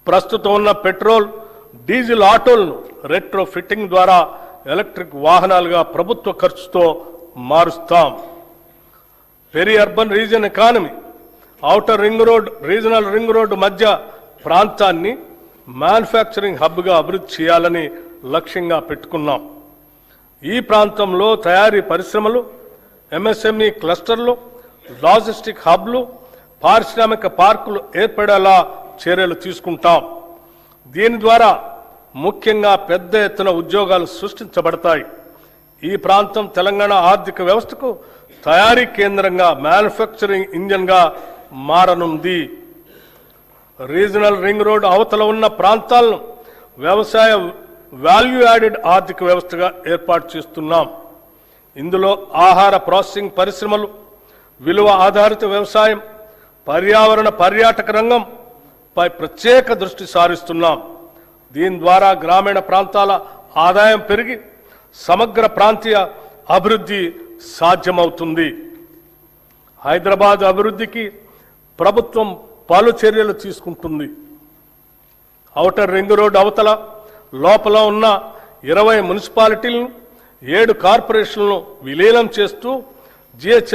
ప్రస్తుతం ఉన్న petrol diesel ఆటోలను రెట్రో ఫిట్టింగ్ ద్వారా ఎలక్ట్రిక్ వాహనాలుగా ప్రభుత్వ ఖర్చుతో మారుస్తాం. Peri urban region economy, outer ring road, regional ring road మధ్య ప్రాంతాన్ని మ్యానుఫ్యాక్చరింగ్ హబ్గా అభివృద్ధి చేయాలని లక్ష్యంగా పెట్టుకున్నాం. ఈ ప్రాంతంలో తయారీ పరిశ్రమలు, ఎంఎస్ఎంఈ క్లస్టర్లు, లాజిస్టిక్ హబ్లు, పారిశ్రామిక పార్కులు ఏర్పడేలా చర్యలు తీసుకుంటాం. దీని ద్వారా ముఖ్యంగా పెద్ద ఎత్తున ఉద్యోగాలు సృష్టించబడతాయి. ఈ ప్రాంతం తెలంగాణ ఆర్థిక వ్యవస్థకు తయారీ కేంద్రంగా, మ్యానుఫ్యాక్చరింగ్ ఇంజన్గా మారనుంది. రీజనల్ రింగ్ రోడ్ అవతల ఉన్న ప్రాంతాలను వ్యవసాయ వాల్యూ యాడెడ్ ఆర్థిక వ్యవస్థగా ఏర్పాటు చేస్తున్నాం. ఇందులో ఆహార ప్రాసెసింగ్ పరిశ్రమలు, విలువ ఆధారిత వ్యవసాయం, పర్యావరణ పర్యాటక రంగంపై ప్రత్యేక దృష్టి సారిస్తున్నాం. దీని ద్వారా గ్రామీణ ప్రాంతాల ఆదాయం పెరిగి సమగ్ర ప్రాంతీయ అభివృద్ధి సాధ్యమవుతుంది. హైదరాబాద్ అభివృద్ధికి ప్రభుత్వం పలు చర్యలు తీసుకుంటుంది. ఔటర్ రింగ్ రోడ్ అవతల లోపల ఉన్న 20 మున్సిపాలిటీలను 7 కార్పొరేషన్లను విలీనం చేస్తూ GHM